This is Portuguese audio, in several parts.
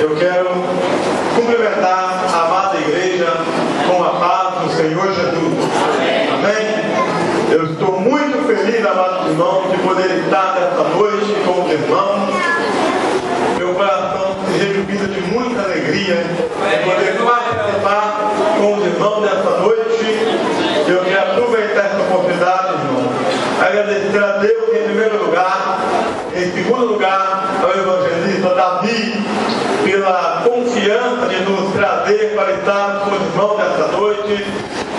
Eu quero cumprimentar a amada igreja com a paz do Senhor Jesus. Amém? Eu estou muito feliz, amados irmãos, de poder estar nesta noite com os irmãos. Meu coração se revida de muita alegria de poder participar com os irmãos nesta noite. Eu quero aproveitar essa oportunidade, irmão, agradecer a Deus em primeiro lugar, em segundo lugar ao evangelista Davi, pela confiança de nos trazer para estar com os irmãos nesta noite.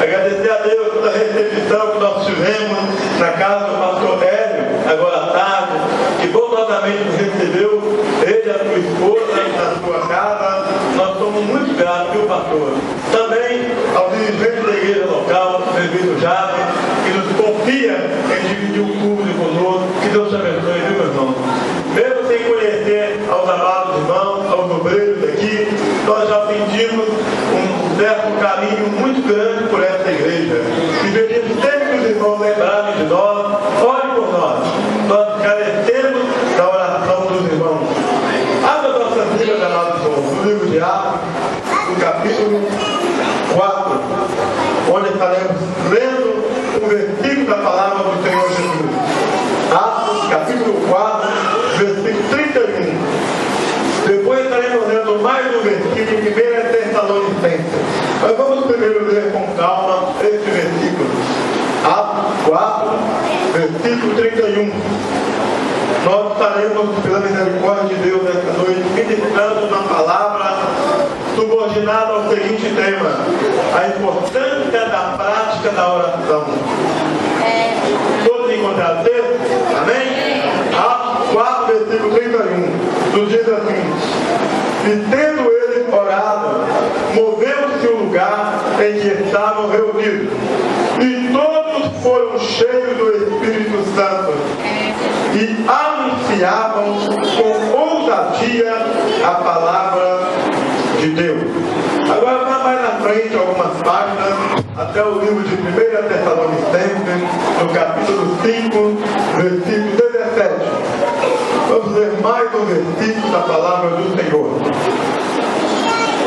Agradecer a Deus pela recepção que nós tivemos na casa do pastor Hélio, agora à tarde, que bondosamente nos recebeu, ele e a sua esposa, na sua casa. Nós somos muito gratos, viu, pastor? Também aos dirigentes da igreja local, o presbítero Java, que nos confia em dividir o público conosco. Que Deus te abençoe, viu, meu irmão? Mesmo sem conhecer aos amados irmãos, aos obreiros aqui, nós já sentimos um certo carinho muito grande por essa igreja. E pedimos sempre que os irmãos lembrarem de nós, orem por nós. Nós carecemos da oração dos irmãos. Abra nossas Bíblias, amados irmãos, no livro de Atos, no capítulo 4, onde estaremos lendo um versículo da palavra do Senhor Jesus. Atos, capítulo 4, versículo 31. Depois estaremos lendo mais um versículo em 1 Tessalonicenses. Mas vamos primeiro ler com calma este versículo. Atos 4, versículo 31. Nós estaremos, pela misericórdia de Deus, nesta noite, ministrando uma palavra subordinada ao seguinte tema: a importância da prática da oração. Todos encontraram o texto? Amém? Atos 4, versículo 31, nos diz assim: e tendo eles orado, moveu-se o lugar em que estavam reunidos, e todos foram cheios do Espírito Santo, e anunciavam com ousadia a palavra de Deus. Agora vá mais na frente algumas páginas, até o livro de 1 Tessalonicenses, no capítulo 5, versículo 17. Vamos ler mais um versículo da palavra do Senhor.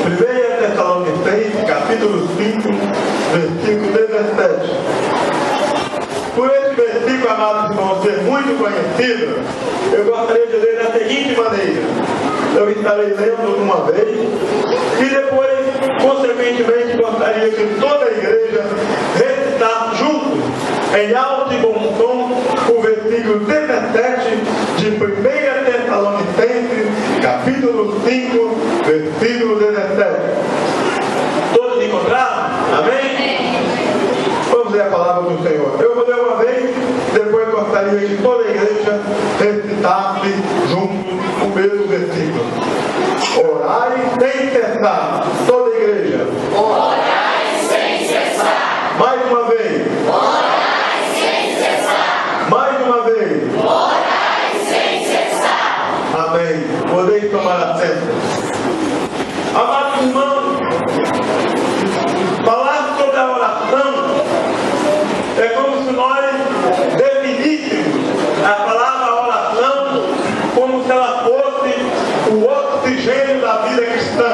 1 Tessalonicenses, capítulo 5, versículo 17. Por esse versículo, amados irmãos, ser muito conhecido, eu gostaria de ler da seguinte maneira. Eu estarei lendo uma vez e depois, consequentemente, gostaria que toda a igreja recitasse juntos, em alto e bom tom, o versículo 17 de 1 Tessalonicenses, capítulo 5, versículo 17. Todos encontraram? Amém? Vamos ler a palavra do Senhor. Eu vou ler uma vez, depois gostaria que toda a igreja recitasse juntos o mesmo versículo. Orai sem cessar. Toda a igreja. Orai sem cessar. Mais uma vez. Orai sem cessar. Mais uma vez. Orai sem cessar. Amém. Podeis tomar assento. Amados irmãos, falar sobre a oração é como se nós definíssemos a palavra oração como se ela fosse o oxigênio da vida cristã.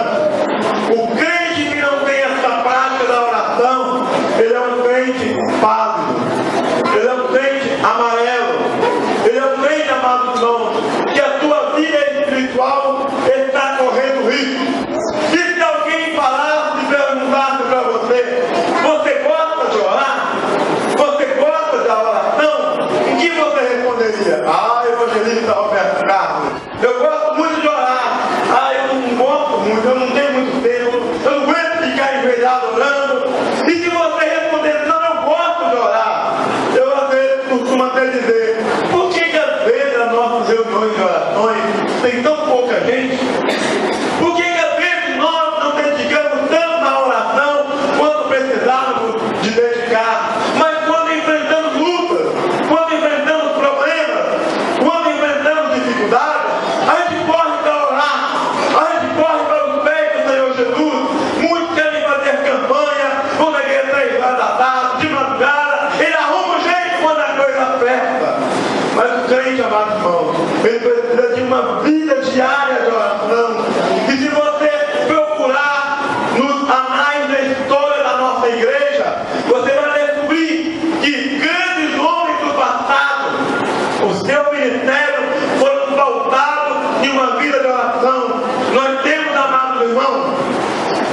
O crente que não tem essa prática da oração, ele é um crente pálido, ele é um crente amarelo, ele é um crente, amados irmãos, que a sua vida espiritual está correndo risco. E se alguém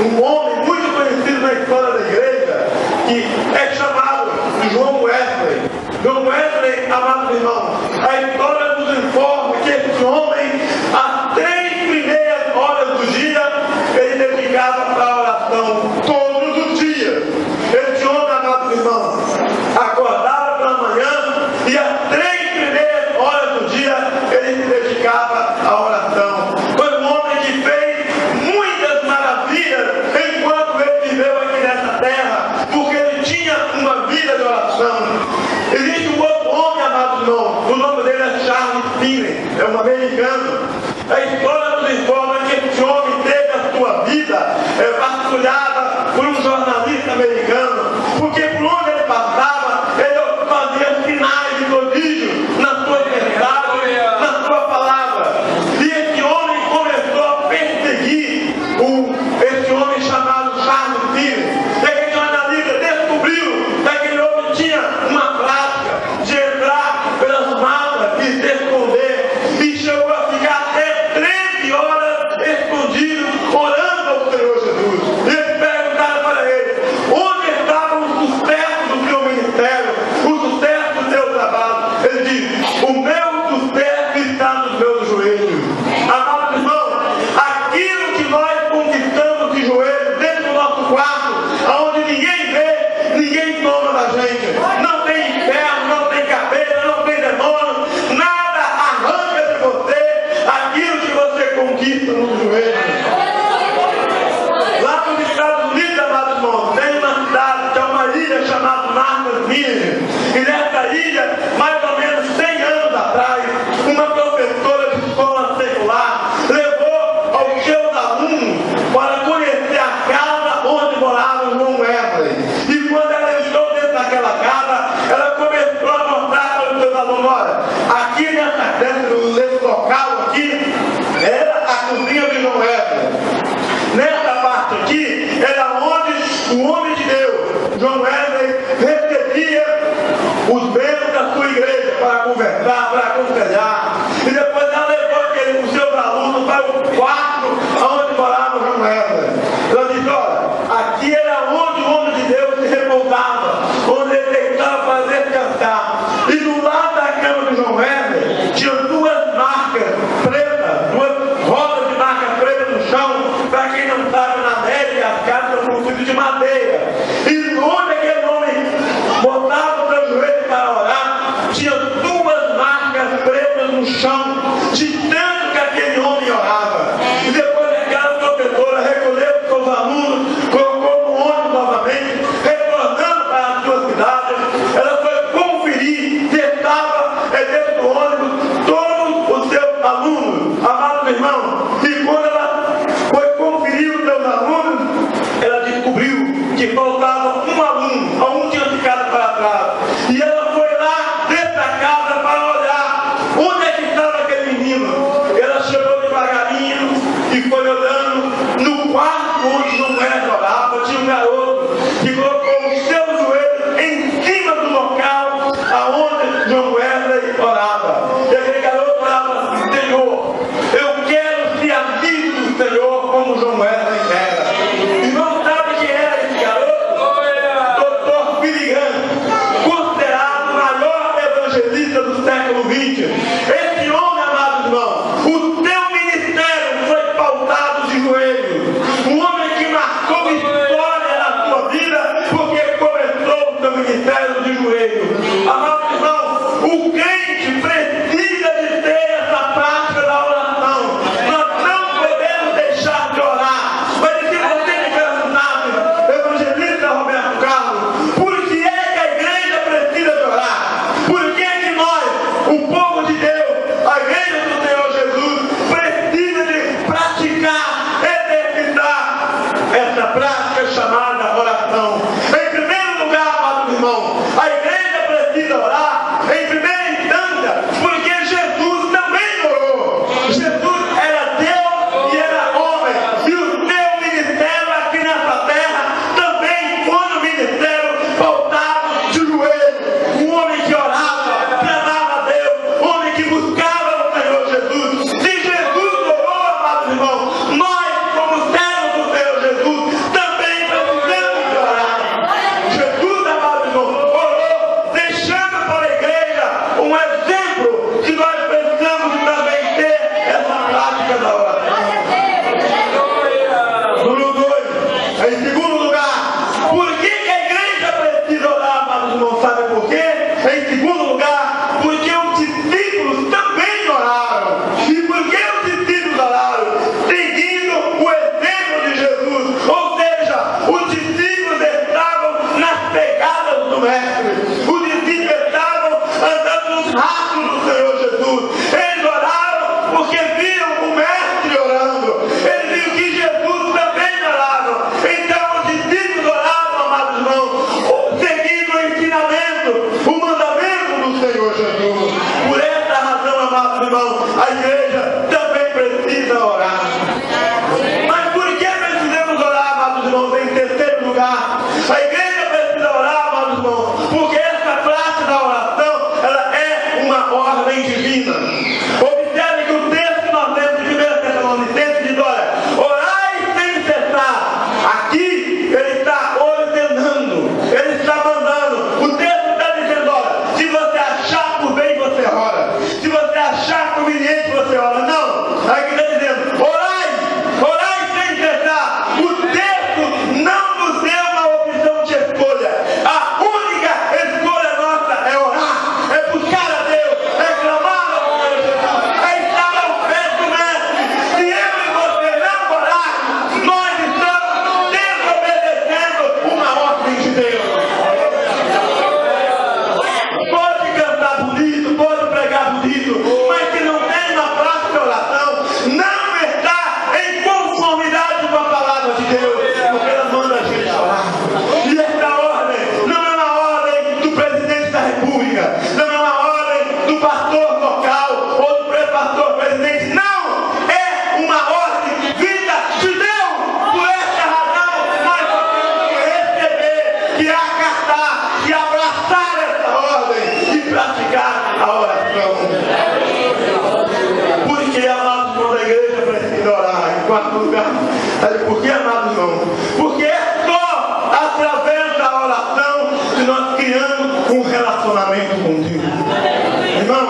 um homem muito conhecido na história da igreja, que é chamado John Wesley. John Wesley, amados irmãos, a história nos informa que esse homem, às 3 primeiras horas do dia, ele dedicava para a oração todos os dias. Esse homem, amados irmãos, acordava pela manhã e às 3 primeiras horas do dia ele se dedicava à oração. Foi um homem que fez muitas maravilhas enquanto ele viveu aqui nessa terra, porque ele tinha uma vida de oração. Existe um outro homem, amados irmãos, o nome dele é Charles Finney, é um americano. A história nos informa que esse homem teve a sua vida vasculhada por um jornalista americano, porque por onde ele passava, ele fazia sinais de prodígio na sua verdade, na sua palavra. E esse homem começou a perseguir esse homem chamado Charles Finney. E aquele jornalista descobriu que aquele homem tinha uma prática de entrar pelas matas e se esconder, e chegou a ficar até 13 horas escondido, orando ao Senhor Jesus. E eles perguntaram para ele: onde estava o sucesso do seu ministério, o sucesso do seu trabalho? Ele disse: o meu sucesso está nos meus joelhos. Amados irmãos, aquilo que nós conquistamos de joelhos dentro do nosso quarto, onde ninguém vê, ninguém toma da gente. Não tem inferno, não tem cabeça, não tem demônio, nada arranca de você aquilo que você conquista nos joelhos. Lá nos Estados Unidos, amados irmãos, tem uma cidade que é uma ilha chamada Martha's Vineyard. E nessa ilha, mais ou menos 100 anos atrás, uma professora de escola secular levou aos seus alunos para conhecer a casa onde morava o John Wesley. E quando ela entrou dentro daquela casa, ela começou a mostrar para os seus alunos: olha, aqui nesse local aqui, era a cozinha de John Wesley. Nessa parte aqui era onde o homem de Deus, John Wesley, recebia os membros da sua igreja para conversar, para aconselhar. E depois ela levou os seus alunos para o quarto onde morava o John Wesley. Ela disse: olha, aqui era onde o homem de Deus se repousava, onde ele deitava para descansar. E do lado da cama de John Wesley tinha 2 marcas pretas, 2 rodas de marca preta no chão. Para quem não sabe, na América as casas são construídas de madeira. E onde aquele homem botava o seu joelho para orar, tinha 2 marcas pretas no chão, de tanto que aquele homem orava. E depois aquela professora recolheu os seus alunos, colocou no ônibus novamente, retornando para a sua cidade. Ela foi conferir se estava dentro do ônibus todos os seus alunos, amados irmãos. E quando ela foi conferir os seus alunos, ela descobriu que faltava um aluno, um tinha ficado para trás. E ela foi lá dentro da casa para olhar onde é que estava aquele menino. Ela chegou devagarinho e foi olhando no quarto onde John Wesley orava. Tinha um garoto que colocou os seus joelhos em cima do local aonde John Wesley orava. E aquele garoto orava assim: Senhor, eu quero ser amigo do Senhor como John Wesley era. E não sabe quem era esse garoto? Dr. Billy Graham, considerado o maior evangelista do século XX. Esse homem, amados irmãos, o seu ministério foi pautado de joelhos. Um homem que marcou história na sua vida porque começou o seu ministério de joelhos. Amados irmãos, o crente precisa de ter essa prática da oração. Nós não podemos deixar de orar. lugar. Por que, amado irmão? Porque é só através da oração que nós criamos um relacionamento com Deus. Irmão,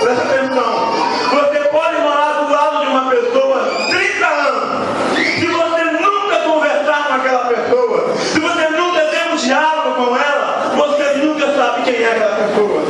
presta atenção. Você pode morar do lado de uma pessoa 30 anos. Se você nunca conversar com aquela pessoa, se você nunca ter um diálogo com ela, você nunca sabe quem é aquela pessoa.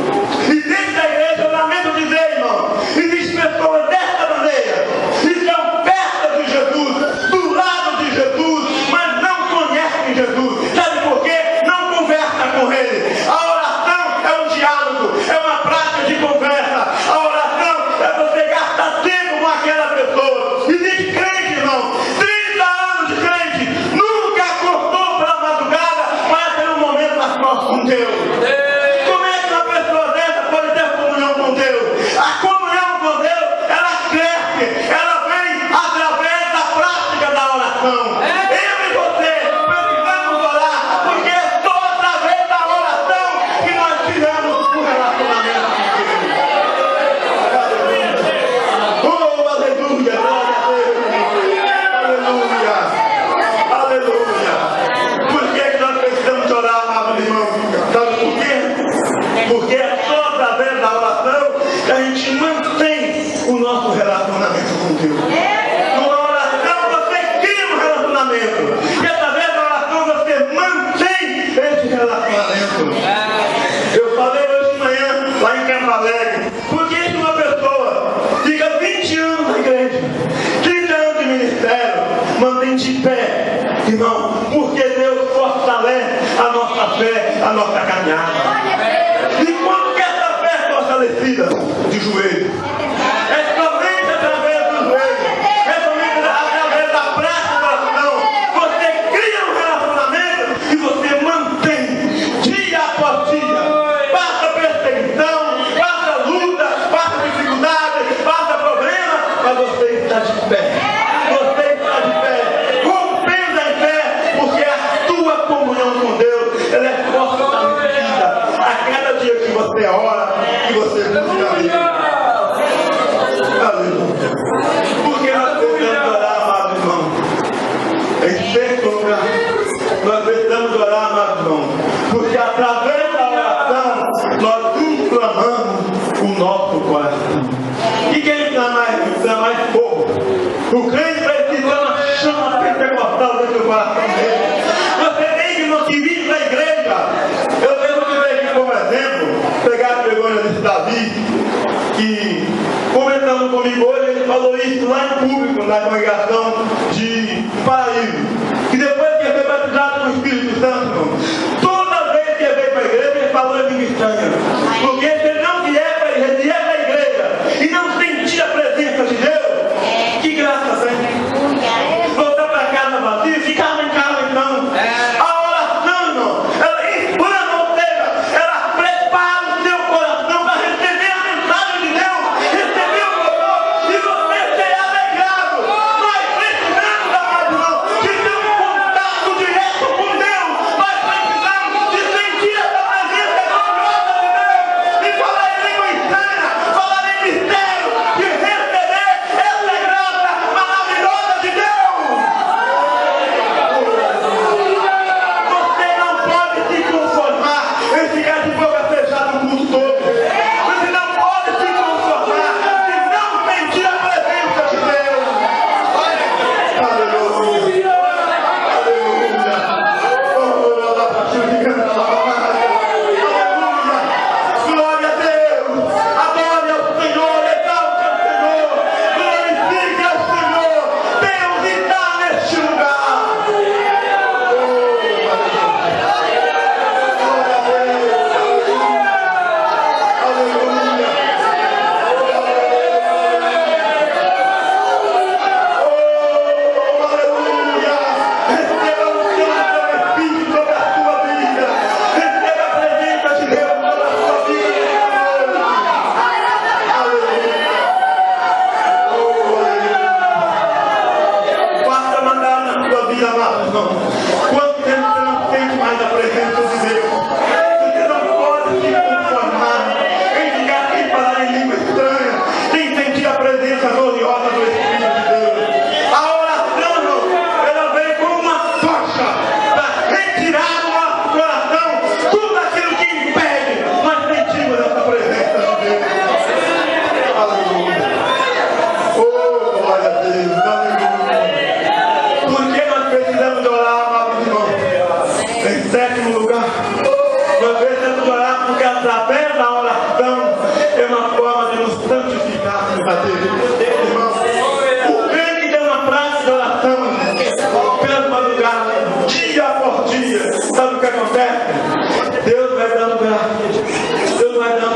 E dentro da igreja, eu lamento dizer, irmão, existem pessoas dessa maneira, estão perto de Jesus, do lado de Jesus, mas não conhecem Jesus. Sabe por quê? Não conversa com ele. A oração é um diálogo, é uma prática de conversa. A oração é você gastar tempo com aquela pessoa. Existe crente, irmão, 30 anos de crente, nunca acordou pela madrugada para ter um momento a sós com Deus. Como é que uma pessoa dessa pode ter comunhão com Deus? A comunhão com Deus, ela cresce, ela vem através da prática da oração. Eu e você precisamos orar, porque é só através da oração que nós tiramos o relacionamento com Deus. Oh, aleluia, glória a Deus. Aleluia, aleluia. Por que nós precisamos orar, amado irmão? Sabe por quê? Porque é só através da oração que a gente mantém o nosso relacionamento com Deus. Numa oração você cria um relacionamento. E através da oração você mantém esse relacionamento. Eu falei hoje de manhã, lá em Campo Alegre, por que uma pessoa fica 20 anos na igreja, 30 anos de ministério, mantém de pé, irmão? Porque Deus fortalece a nossa fé, a nossa caminhada. E quando que essa fé é fortalecida? De joelho. É somente através do joelho. É somente através da prática da oração. Você cria um relacionamento e você mantém dia após dia. Passa perseguição, passa luta, passa dificuldade, passa problema, mas você está de pé. Você está de pé. Rompendo em pé, porque a tua comunhão com Deus, ela é fortalecida a cada dia que você ora, que você busca a Deus. Aleluia. Porque nós precisamos orar, amado irmão. Em sexto lugar, nós precisamos orar, amado irmão. Porque através da oração, nós inflamamos o nosso coração. E quem inflamar mais fogo? O crente precisa uma chama pentecostal dentro do coração dele. Você tem que vir para a igreja. Eu tenho que ver aqui como exemplo, pegar a vergonha desse Davi, que comentando comigo hoje, ele falou isso lá em público, na congregação de Paraíso, que depois que ele foi batizado com o Espírito Santo, toda vez que ele veio para a igreja, ele falou em língua estranha. Porque se ele não vier para a igreja e não sentir a presença de Deus, que graça tem? Voltar para casa vazio, ficar em casa então. A oração, irmão, ela inflama, ou seja, ela prepara o seu coração para receber a mensagem de Deus, receber o louvor e você ser alegrado. Nós precisamos, amado irmão, de ter um contato direto com Deus. Nós precisamos de sentir essa presença gloriosa de Deus e falar em língua estranha, falar em mistério, de receber essa graça maravilhosa de Deus. Você não pode se conformar em ficar de boca fechada o culto todo. Você não pode se conformar em não sentir a presença de Deus. Aleluia. Aleluia. Glória a Deus. Adore ao Senhor. Exalte ao Senhor. Glorifique ao Senhor. Deus está neste lugar. Quanto tempo você não sente mais a presença de Deus? Você não pode se conformar em ficar sem falar em língua estranha, sem sentir a presença gloriosa do Espírito de Deus. A oração fazer. Irmão, o crente tem uma prática de oração pela madrugada, dia por dia. Sabe o que acontece? Deus vai dando graça. Deus vai dando.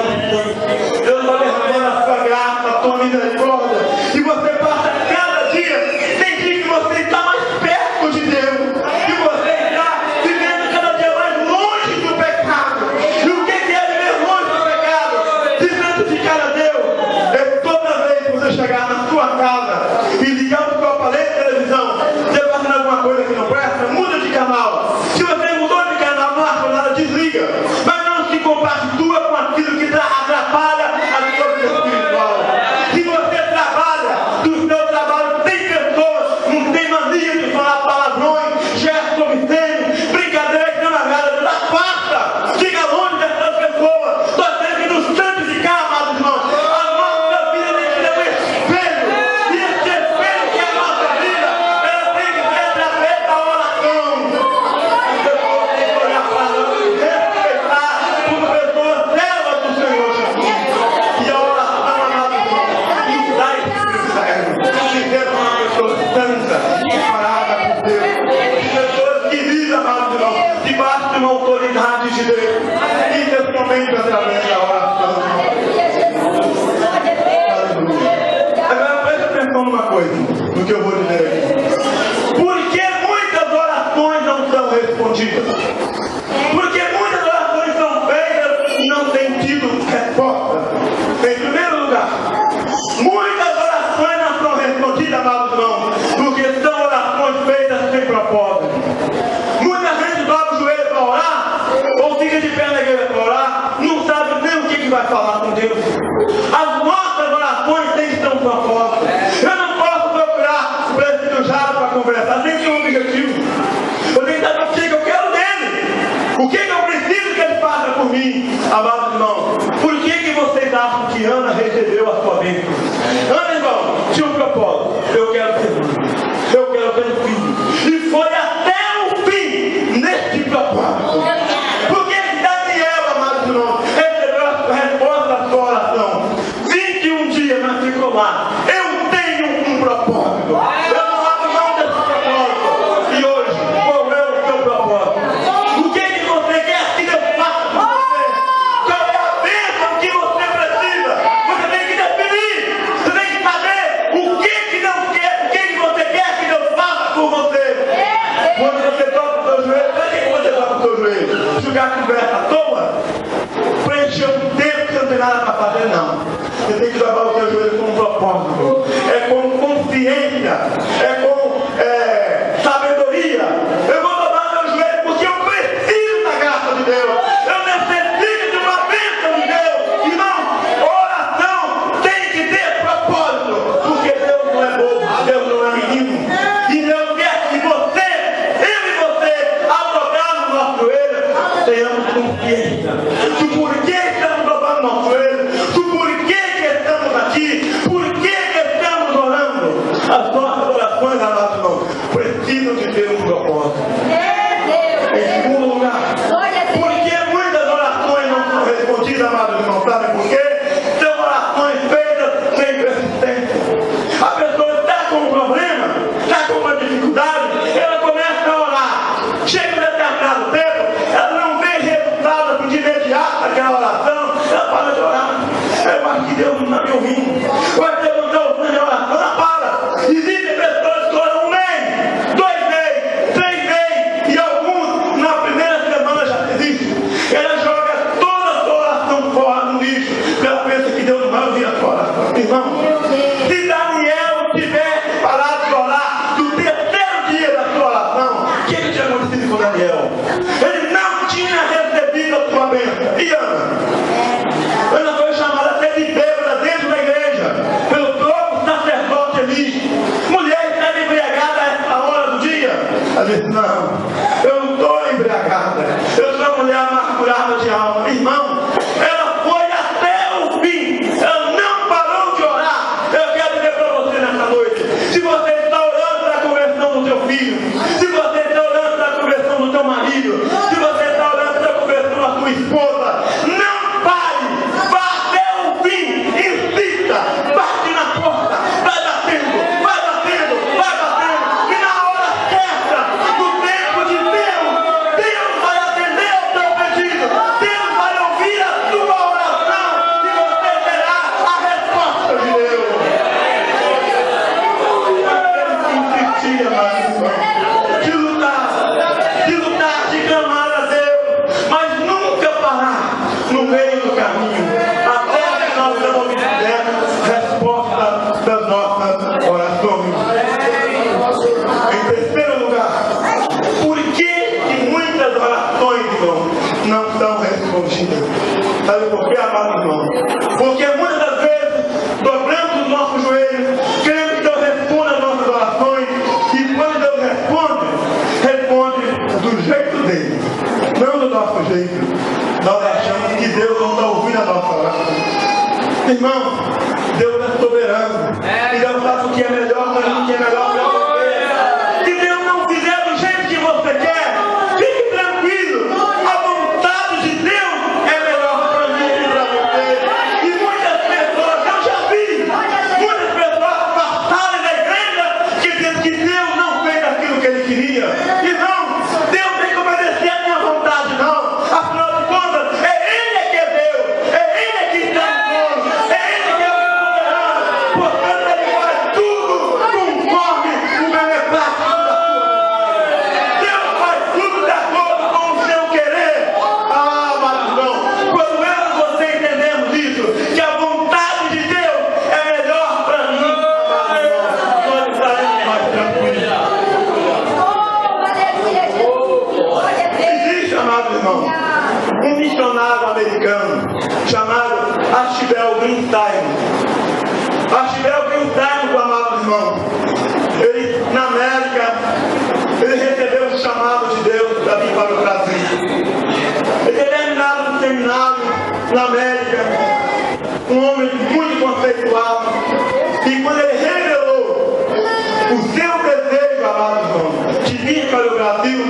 Deus vai derramando a sua graça, a sua misericórdia. E você passa cada dia. Tem dia que você está mais perto de Deus. E você está vivendo cada dia mais longe do pecado. E o que é viver longe do pecado? Se santificar a Deus. É toda vez que você chegar na sua casa e ligar o seu aparelho de televisão, você vai fazendo alguma coisa que não presta, muda de canal. Se você mudou de canal, não acha nada, desliga. Mas não se compactua com aquilo que atrapalha a sua vida espiritual. Se você trabalha, do seu trabalho tem pessoas, não tem mania de falar palavrões, gestos obscenos, brincadeiras que não agrada, Deus afasta, fica longe dessas pessoas. Nós temos que nos santificar, amados irmãos. A nossa vida tem que ser um espelho, e esse espelho que é a nossa vida, ela tem que ser através da oração. As pessoas têm que olhar para nós e respeitar como pessoas servas do Senhor Jesus. E a oração, amados irmãos, nos dá esse privilégio de ser uma pessoa santa, separada por Deus, de pessoas que vivem, amados irmãos, debaixo de uma autoridade de Deus, e principalmente através da oração. Agora preste atenção numa coisa, no que eu vou dizer aqui. Por que muitas orações não são respondidas? Porque muitas orações são feitas e não têm tido resposta. Em primeiro lugar, muitas orações não são respondidas, amados irmãos, porque são orações feitas sem propósito. Muita gente dobra o joelho para orar, ou fica de pé na igreja para orar, não sabe nem o que vai falar com Deus. As nossas orações têm que ter um propósito. Eu não posso procurar o presbítero Jaro para conversar, tem que ter um objetivo. Eu tenho que saber o que eu quero dele, o que eu preciso que ele faça por mim. Amados irmãos, por que vocês acham que Ana recebeu a sua bênção? Ana, irmão, tinha um propósito. Eu quero ter filho. Eu quero ter filho. E foi até o fim nesse propósito. Porque Daniel, amados irmãos, recebeu a resposta da sua oração. 21 dias, mas ficou lá. Eu tenho um propósito. Eu não abro mão desse propósito. E hoje, qual é o seu propósito? O que você quer que Deus faça por você? Qual é a bênção que você precisa? Você tem que definir. Você tem que saber o que Deus quer, o que você quer que Deus faça por você. Quando você toca o seu joelho, para que você toca o seu joelho? Jogar conversa à toa? Preencher um tempo que você não tem nada para fazer, não. Você tem que dobrar o seu joelho com um propósito. É com consciência. É com sabedoria. Eu vou dobrar meu joelho porque eu preciso da graça de Deus. Eu necessito de uma bênção de Deus. Irmão, oração tem que ter propósito. Porque Deus não é bobo, Deus não é menino. E Deus quer que você, eu e você, ao dobrar o nosso joelho, tenhamos consciência do porquê estamos dobrando o nosso joelho, do porquê que estamos aqui, porquê que estamos orando. As nossas orações, amados irmãos, precisam de ter um propósito. Em segundo lugar, porque muitas orações não são respondidas, amados irmãos, sabe por quê? São orações feitas sem persistência. A pessoa está com um problema, está com uma dificuldade, ela começa a orar. Chega um determinado tempo, ela não vê resultado de imediato naquela oração, ela para de orar. Eu acho que Deus não está me ouvindo. Mas Deus não está ouvindo a oração, ela para. Existem pessoas que oram 1 mês, 2 meses, 3 meses, e alguns na primeira semana já desistem. Ela joga toda a sua oração fora no lixo, porque ela pensa que Deus não vai ouvir a sua oração. Irmão, se Daniel tivesse parado de orar no terceiro dia da sua oração, o que tinha acontecido com Daniel? Ele não tinha recebido a sua bênção. E Ana? Ana foi chamada até de bêbada dentro da igreja, pelo próprio sacerdote Eli. Mulher está embriagada a essa hora do dia? Ela disse, não, eu não estou embriagada. Eu sou uma mulher amargurada de alma. Irmão, ela foi até o fim. Ela não parou de orar. Eu quero dizer para você nessa noite, se você está orando para a conversão do seu filho, se você está orando para a conversão do seu marido, se você está orando para a conversão da sua esposa, não pare, vá até o fim, insista, bate na Deus não está ouvindo a nossa oração. Irmão, Deus é soberano. E Deus sabe o que é melhor para mim, o que é melhor para você. Se Deus não fizer do jeito que você quer, fique tranquilo. A vontade de Deus é melhor para mim e para você. E muitas pessoas, eu já vi, muitas pessoas passarem da igreja dizendo que Deus não fez aquilo que Ele queria. E não, Deus tem que obedecer a minha vontade, não. Afinal de contas, é Ele que é Deus, é Ele que está no trono, é Ele que é o soberano. Portanto, Ele faz tudo conforme o beneplácito da sua vontade. Deus faz tudo de acordo com o seu querer. Ah, mas não, quando eu e você entendemos isso, que a vontade de Deus é melhor para mim, nós estaremos mais tranquilos. Existe, amado irmão, um missionário americano chamado Archibald Greenstein. Archibald Greenstein, amado irmão, ele, na América, ele recebeu um chamado de Deus para vir para o Brasil. Ele terminado um seminário na América, um homem muito conceituado, e quando ele revelou o seu desejo, amado irmão, de vir para o Brasil,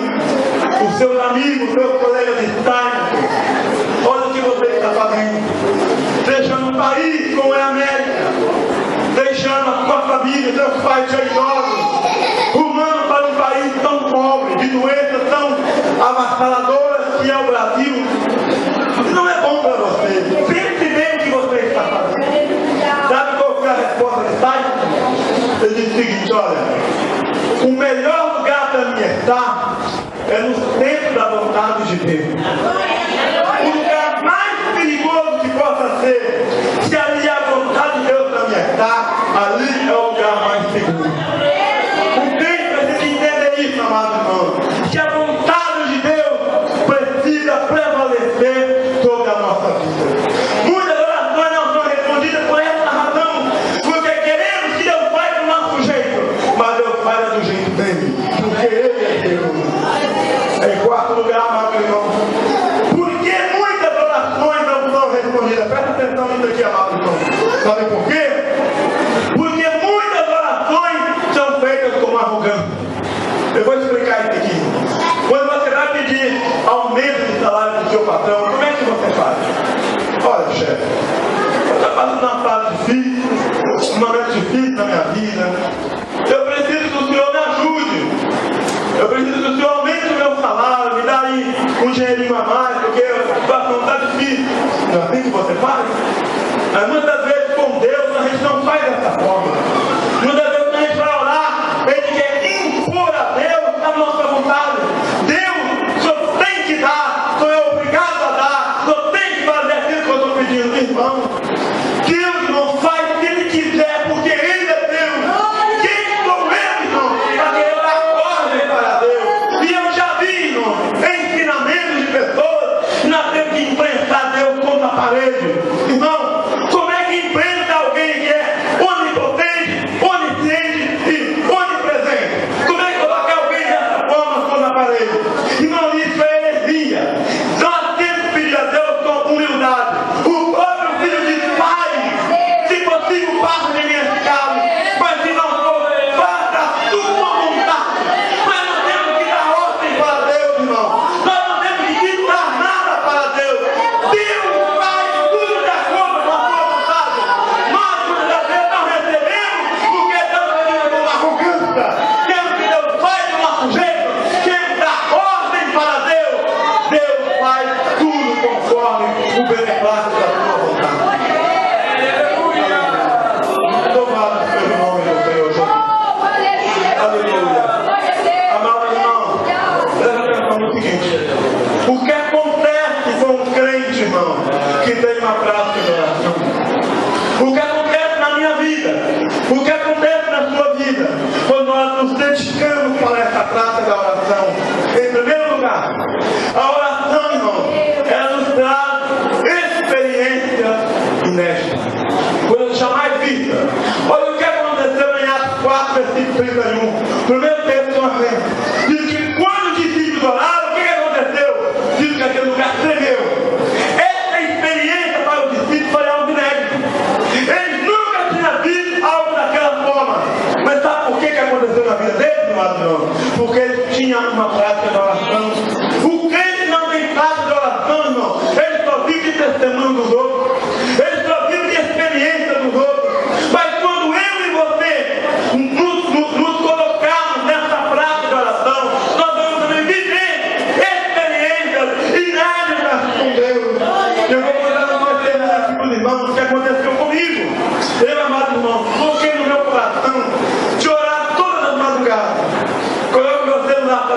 os seus amigos, seus colegas disseram: olha o que você está fazendo, deixando um país como é a América, deixando a sua família, seus pais já idosos, rumando para um país tão pobre, de doenças tão avassaladoras que é o Brasil. Não é bom para você. Pense bem o que você está fazendo. Sabe qual foi a resposta de Stein? Ele disse o seguinte: olha, o melhor lugar para mim estar é no centro da vontade de Deus. O lugar mais perigoso que possa ser, se ali é a vontade de Deus para mim estar, ali é o lugar mais seguro. O crente precisa entender isso, amado irmão, que a vontade de Deus precisa prevalecer sobre a nossa vida. Muitas orações não são respondidas por essa razão, porque queremos que Deus faça do nosso jeito, mas Deus faz do jeito dele, porque Ele é Deus. Em quarto lugar, amado irmão, porque muitas orações não são respondidas. Presta atenção nisso aqui, amado irmão. Sabe por quê? Porque muitas orações são feitas com arrogância. Eu vou explicar isso aqui. Quando você vai pedir aumento de salário do seu patrão, como é que você faz? Olha, chefe, eu estou passando uma fase difícil, um momento difícil na minha vida. Eu preciso que o senhor me ajude. Eu preciso que o senhor aumente o meu salário, me dá aí um dinheirinho a mais, porque a situação está difícil. Não é assim que você faz? Mas muitas vezes com Deus a gente não faz dessa forma. Muitas vezes a gente vai orar, Ele quer impor a Deus a nossa vontade. Deus, o senhor tem que dar, o senhor é obrigado a dar, o senhor tem que fazer aquilo que eu estou pedindo, irmão. Deus não faz o que Ele quiser, porque Ele é Deus. Quem sou eu, irmão, para querer dar ordem para Deus? E eu já vi, irmão, ensinamentos de pessoas que nós temos que enfrentar Deus contra a parede. Irmão,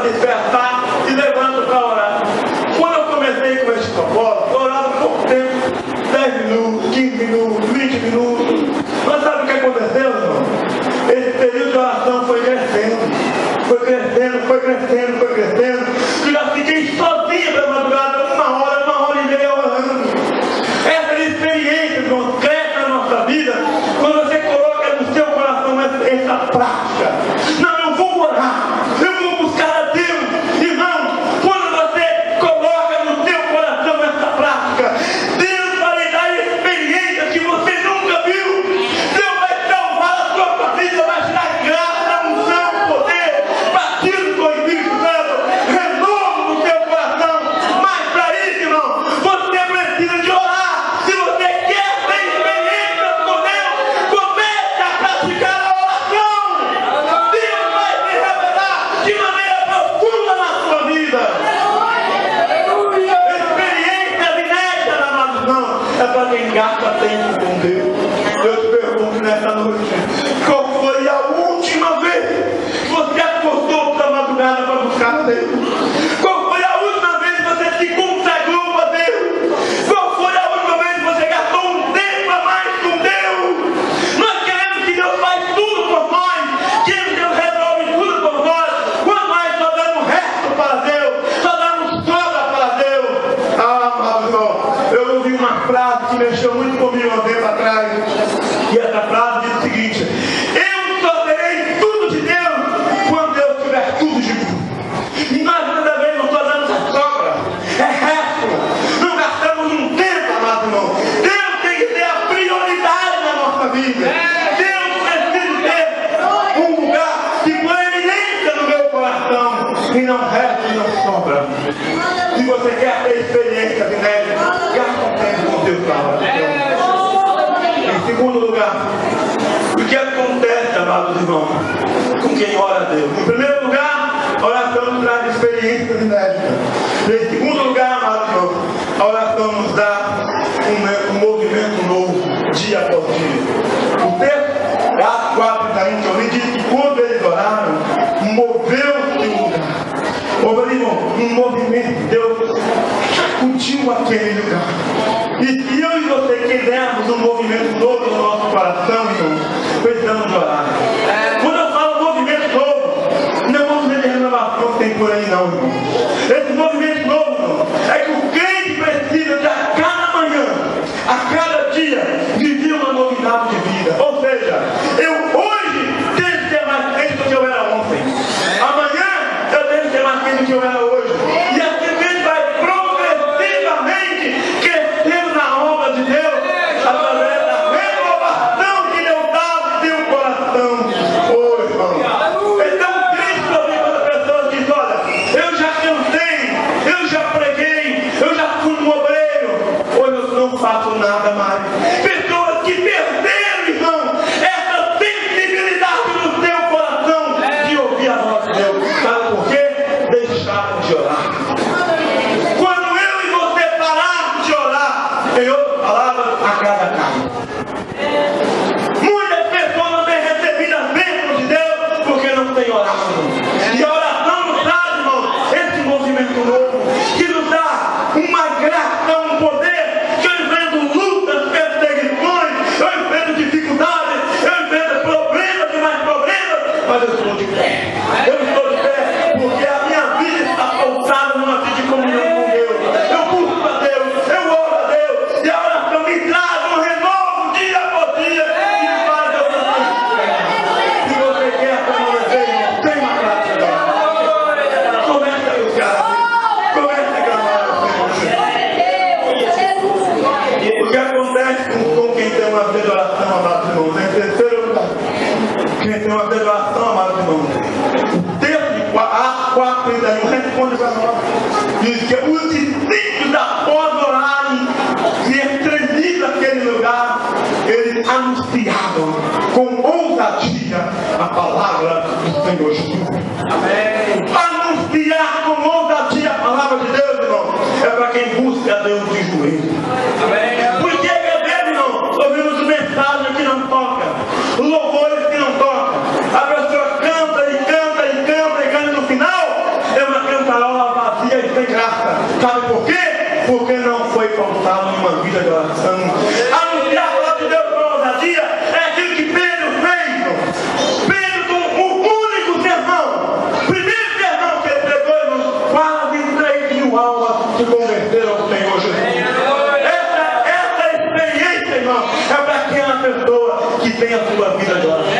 despertar e levanto para orar. Quando eu comecei com esse propósito, eu orava pouco tempo, 10 minutos, 15 minutos, 20 minutos. Mas sabe o que aconteceu, irmão? Esse período de oração foi crescendo, foi crescendo, foi crescendo, foi crescendo. Eu já fiquei sozinho da madrugada, uma hora e meia orando. Essas experiências, irmão, crescem na nossa vida quando você coloca no seu coração essa prática. Não, eu vou orar, eu vou buscar a Deus. Irmão, quando você coloca no seu coração essa prática, Deus vai lhe dar experiências que você nunca viu. Deus vai salvar a sua família, vai te dar graça, unção, poder, batismo com o Espírito Santo, renovo no seu coração. Mas para isso, irmão, você precisa de orar. Se você quer ter experiências com Deus, comece a praticar a oração. Deus vai se revelar de maneira profunda na sua vida. Experiências inéditas, amados, não. É para quem gasta tempo com Deus. Eu te pergunto nessa noite, qual foi a última vez que você acordou para a madrugada para buscar a Deus? Qual foi a última vez que você se consagrou a Deus? Qual foi a última vez que você gastou um tempo a mais com Deus? Nós queremos que Deus faz tudo por nós, queremos que Deus resolve tudo por nós, quanto mais só damos resto para Deus, só damos sobra para Deus. Ah, amado irmão, eu ouvi uma frase que mexeu muito comigo há um tempo atrás, e essa frase diz o seguinte: eu só terei tudo de Deus quando Deus tiver tudo de mim. E nós cada vez não só damos a sobra, é resto, não gastamos um tempo, amado irmão. Deus tem que ter a prioridade na nossa vida. Deus precisa ter um lugar de proeminência no meu coração, e não resta e não sobra. Se você quer ter experiência de neve, gasta um tempo com Deus para orar. Em segundo lugar, o que acontece, amados irmãos, com quem ora a Deus? Em primeiro lugar, a oração nos traz experiências inéditas. Em segundo lugar, amados irmãos, a oração nos dá um movimento novo, dia após dia. O texto, Atos 4:31, que eu li, diz que quando eles oraram, moveu-se o lugar. Houve, irmão, um movimento. Deus sacudiu aquele lugar. E se eu e você quisermos um movimento novo no nosso coração, irmão, precisamos orar. Quando eu falo movimento novo, não é um movimento de renovação que tem por aí, não, irmão. Esse movimento novo, irmão, é que o crente precisa de a cada manhã, a cada dia, viver uma novidade de vida. Ou seja, eu hoje tenho que ser mais crente do que eu era ontem. Amanhã eu tenho que ser mais crente do que eu era hoje. E assim mesmo vai progressivamente crescendo na obra de Deus, através da renovação que Deus dá ao seu coração. Ô, irmão, é tão triste para mim quando a pessoa diz: olha, eu já cantei, eu já preguei, eu já fui um obreiro, hoje eu não faço nada mais. Pessoas que perderam, irmão, essa sensibilidade no seu coração de ouvir a voz de Deus. Sabe por quê? Deixaram de oração. Anunciar a palavra de Deus com ousadia é aquilo que Pedro fez. Pedro, com o único sermão, o primeiro sermão que ele pregou, irmãos, quase 3 mil almas se converteram ao Senhor Jesus. Essa experiência, irmão, é para aquela pessoa que tem a sua vida de oração.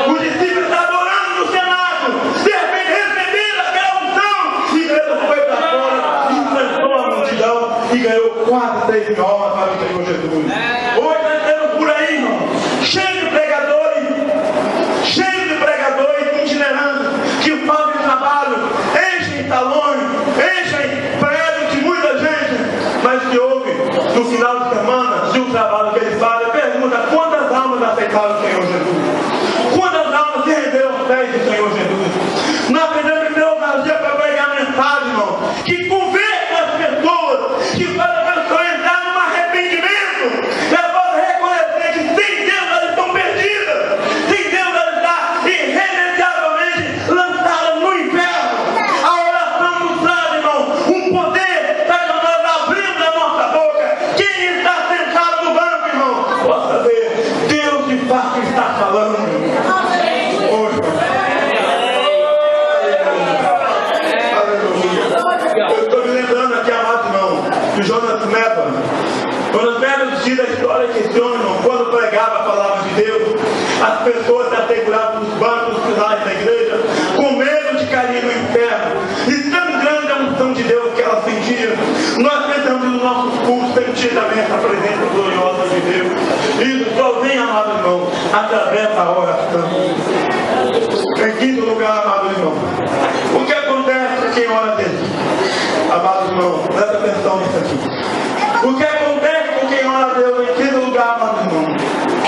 O discípulo está adorando no cenário, de repente receberam aquela unção, e Pedro foi para fora, enfrentou a multidão e ganhou quase 3 mil almas para o Senhor Jesus. Hoje nós estamos por aí, irmão, cheio de pregadores itinerantes que fazem trabalho, enchem salões, enchem prédios de muita gente, mas que ouve no final de semana, se o trabalho que eles fazem, pergunta quantas almas aceitaram o Senhor Jesus, quantas almas se renderam aos pés do Senhor Jesus. Nós precisamos ter ousadia para pregar a mensagem, irmão, que converta as pessoas, que faz a pessoa entrar num arrependimento, ela pode reconhecer que sem Deus elas estão perdidas, sem Deus elas estão irremediavelmente lançadas no inferno. A oração nos traz, irmão, um poder para nós abrirmos a nossa boca. Quem está sentado no banco, irmão, possa ver, Deus de fato está falando. Hoje, eu estou me lembrando aqui, amado irmão, de Jonas Medon. Jonas Medon dizia a história que esse homem, irmão, quando pregava a palavra de Deus, as pessoas se asseguravam nos bancos finais da igreja, com medo de cair no inferno. E tão grande a unção de Deus que ela sentia. Nós pensamos nos nossos cultos, sentir também essa presença gloriosa de Deus. Isso só vem, amado irmão, através da oração. Em quinto lugar, amado irmão, o que acontece com quem ora a Deus? Amado irmão, presta atenção nisso aqui. O que acontece com quem ora a Deus? Em quinto lugar, amado irmão,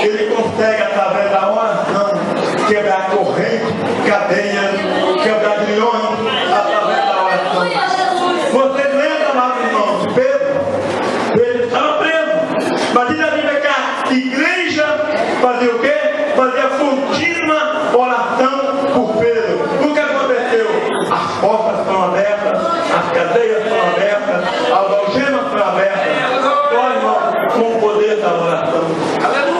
ele consegue, através da oração, quebrar correntes, cadeias, quebrar grilhões, através da oração. Vocês lembram, amado irmão, de Pedro? Pedro estava preso, mas diz a Bíblia que a igreja fazia o quê? Fazia contínua oração por Pedro. O que aconteceu? As portas foram abertas, as cadeias foram abertas, as algemas foram abertas. Só, irmão, com o poder da oração.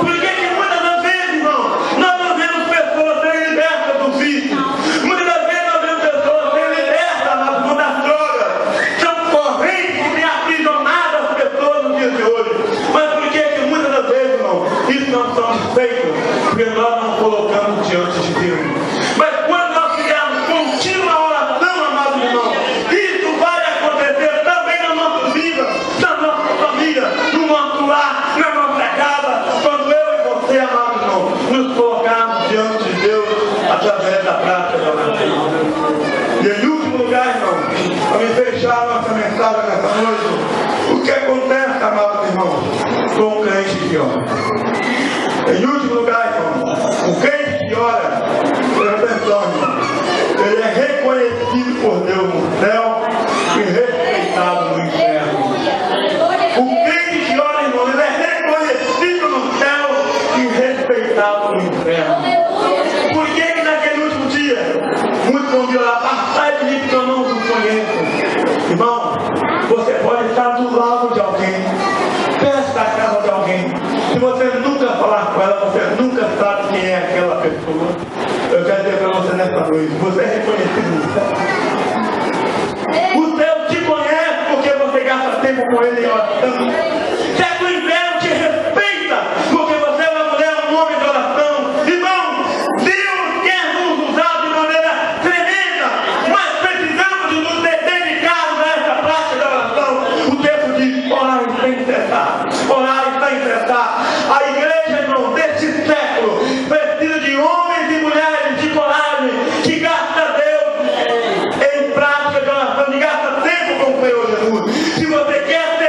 Por que muitas das vezes, irmão, nós não vemos pessoas serem libertas do vício? Muitas das vezes nós vemos pessoas serem libertas das drogas. São correntes que têm aprisionado as pessoas nos dias de hoje. Mas por que muitas das vezes, irmão, isso não são feitos? Porque nós não colocamos diante de Deus. Mas quando nós fizermos contínua oração, amado irmão, isso vai acontecer também na nossa vida, na nossa família, no nosso lar, na nossa casa. Quando eu e você, amado irmão, nos colocarmos diante de Deus através da prática da oração. E em último lugar, irmão, para me fechar nossa mensagem nessa noite, o que acontece, amado irmão, com o crente que ora? Em último lugar, irmão, o crente que ora, presta atenção, irmão, ele é reconhecido por Deus no céu e respeitado no inferno. O crente que ora, irmão, ele é reconhecido no céu e respeitado no inferno. Por que naquele último dia, muitos vão me orar, passar de mim que eu não os conheço? Irmão, você pode estar do lado de alguém, perto da casa de alguém. Se você nunca falar com ela, você nunca sabe quem é aquela pessoa. Eu quero dizer para você nessa noite, você é reconhecido no céu. O céu te conhece porque você gasta tempo com ele em oração. Se o inferno te respeita porque você é uma mulher, um homem de oração. Irmão, Deus quer nos usar de maneira tremenda, mas precisamos de nos dedicarmos a essa prática da oração. O texto diz, orar sem cessar. Orar sem cessar. A igreja, irmão, deste século precisa de homens e mulheres de coragem que gastam Deus em prática de oração, que gasta tempo com o Senhor Jesus. Se você quer ser